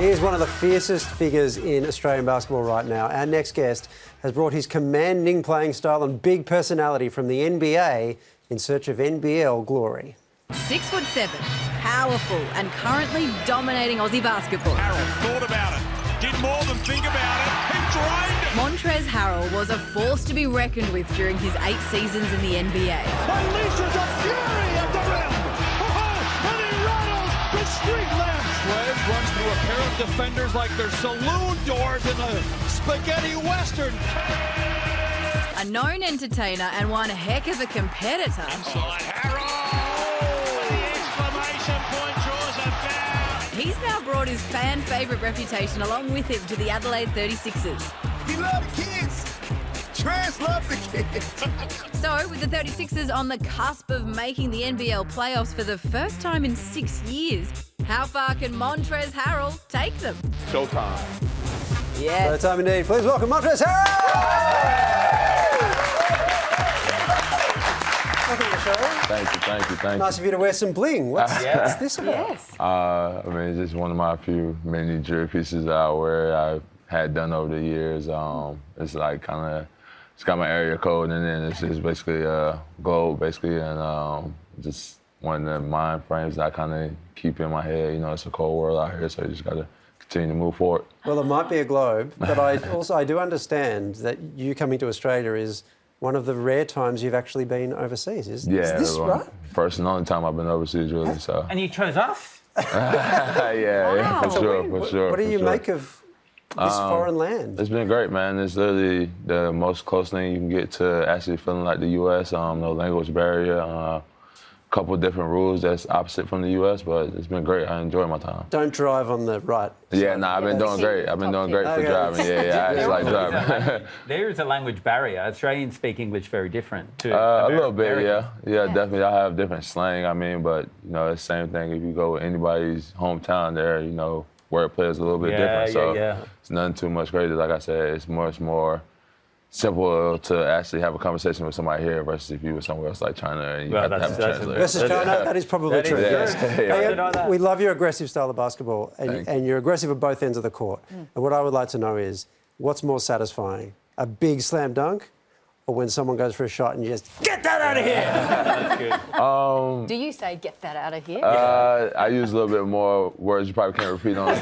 He is one of the fiercest figures in Australian basketball right now. Our next guest has brought his commanding playing style and big personality from the NBA in search of NBL glory. 6'7", powerful and currently dominating Aussie basketball. Harrell thought about it, did more than think about it, he drained it. Montrezl Harrell was a force to be reckoned with during his 8 seasons in the NBA. Unleashes a fury at the rim. Oh, and he rattles the street lamps. Webb runs through a pair of defenders like they're saloon doors in a spaghetti western. A known entertainer and one heck of a competitor. Inside Harrell. The exclamation point draws a foul. He's now brought his fan favourite reputation along with him to the Adelaide 36ers. He loves kids. Trans loves the kids. So, with the 36ers on the cusp of making the NBL playoffs for the first time in 6 years, how far can Montrezl Harrell take them? Showtime. Yes. Time indeed. Please welcome Montrezl Harrell! Welcome to the show. Thank you. Nice of you to wear some bling. What's this about? Yes. I mean, it's just one of my few many jewelry pieces that I wear. I've had done over the years. It's like kind of, it's got my area code, and then it's just basically a globe, basically, and just one of the mind frames that I kind of keep in my head. You know, it's a cold world out here, so you just got to continue to move forward. Well, it might be a globe, but I do understand that you coming to Australia is one of the rare times you've actually been overseas. Is this right? First and only time I've been overseas, really. So. And you chose us? yeah, for sure. What do you make of this foreign land? It's been great, man. It's literally the most close thing you can get to actually feeling like the U.S. No language barrier, a couple of different rules that's opposite from the U.S., but it's been great. I enjoy my time. Don't drive on the right. Yeah, I've been doing great. I've been doing great for driving. Yeah, I actually like driving. There is a language barrier. Australians speak English very different to a little bit, Americans. yeah, definitely. I have different slang. I mean, but you know, it's the same thing. If you go with anybody's hometown, there, you know, wordplay is a little bit different. So it's nothing too much crazy. Like I said, it's much more simple to actually have a conversation with somebody here versus if you were somewhere else like China and you have to have a translator. Versus China, that is probably true. Yes. Yeah. We love your aggressive style of basketball, and you're aggressive at both ends of the court. And what I would like to know is, what's more satisfying, a big slam dunk, or when someone goes for a shot and you just get that out of here? That's good. Do you say get that out of here? I use a little bit more words you probably can't repeat on.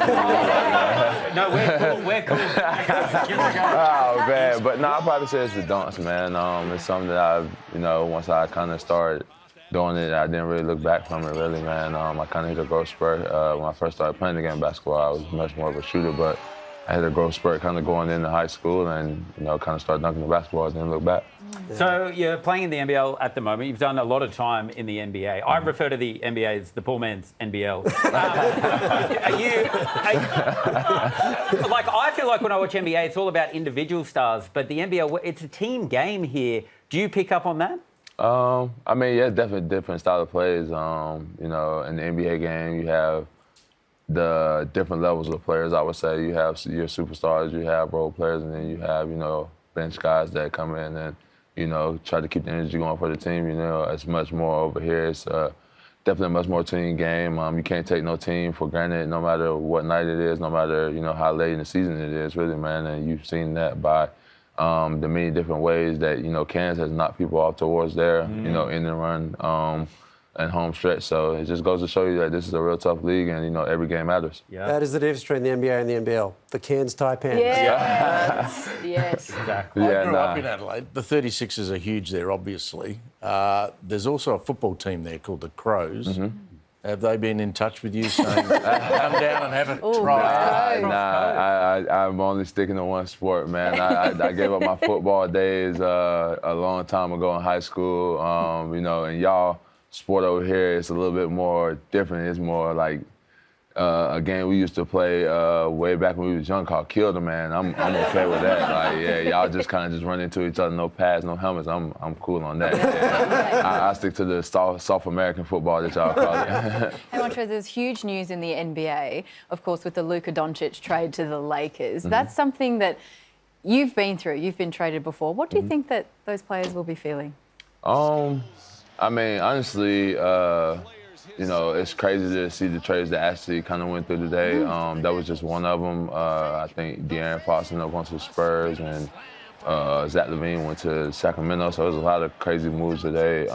No, we're cool. Oh, man. But no, I probably say it's the dunks, man. It's something that I've, you know, once I kind of started doing it, I didn't really look back from it, really, man. I kind of hit a growth spurt. When I first started playing the game of basketball, I was much more of a shooter, but I had a growth spurt kind of going into high school and, you know, kind of started dunking the basketball and then look back. So you're playing in the NBL at the moment. You've done a lot of time in the NBA. I refer to the NBA as the poor man's NBL. Like, I feel like when I watch NBA, it's all about individual stars, but the NBL, it's a team game here. Do you pick up on that? I mean, yeah, definitely different style of plays. You know, in the NBA game, you have the different levels of players, I would say. You have your superstars, you have role players, and then you have, you know, bench guys that come in and, you know, try to keep the energy going for the team. You know, it's much more over here. It's definitely a much more team game. You can't take no team for granted, no matter what night it is, no matter, you know, how late in the season it is, really, man. And you've seen that by the many different ways that, you know, Kansas has knocked people off towards there, you know, in the run. And home stretch. So it just goes to show you that this is a real tough league and, you know, every game matters. Yeah. That is the difference between the NBA and the NBL. The Cairns Taipans. Yes. Yes. Exactly. I grew up in Adelaide. The 36ers are huge there, obviously. There's also a football team there called the Crows. Have they been in touch with you saying, come down and have a try? I'm only sticking to one sport, man. I gave up my football days a long time ago in high school, you know, and y'all sport over here is a little bit more different. It's more like a game we used to play way back when we was young called Kill the Man. I'm okay with that. Like, yeah, y'all just kind of just run into each other, no pads, no helmets. I'm cool on that. Yeah. I stick to the South American football that y'all call it. Hey, Montrezl, there's huge news in the NBA, of course, with the Luka Doncic trade to the Lakers. That's something that you've been through. You've been traded before. What do you think that those players will be feeling? I mean, honestly, you know, it's crazy to see the trades that actually kind of went through today. That was just one of them. I think De'Aaron Fox ended up going to the Spurs, and Zach LaVine went to Sacramento. So there's a lot of crazy moves today.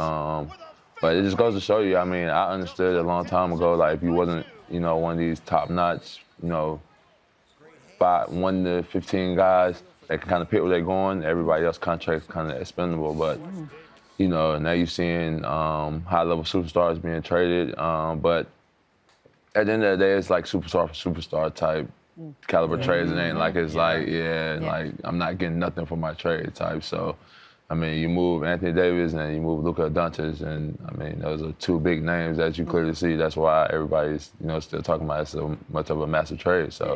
But it just goes to show you, I mean, I understood a long time ago, like, if you wasn't, you know, one of these top-notch, you know, 1 to 15 guys that can kind of pick where they're going, everybody else's contract's kind of expendable. But, you know, now you're seeing high-level superstars being traded. But at the end of the day, it's like superstar for superstar type caliber trades. It ain't like it's like, like, I'm not getting nothing for my trade type. So, I mean, you move Anthony Davis and you move Luka Doncic, and I mean, those are two big names that you clearly see. That's why everybody's, you know, still talking about it so much of a massive trade. So,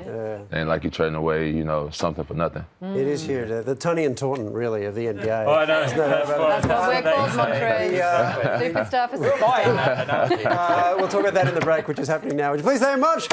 it ain't like you're trading away, you know, something for nothing. It is here, the Tony and Taunton, really, of the NBA. Oh, I know. That's what we're called, Montrezl. Superstar for superstar. We'll talk about that in the break, which is happening now. Would you please say much?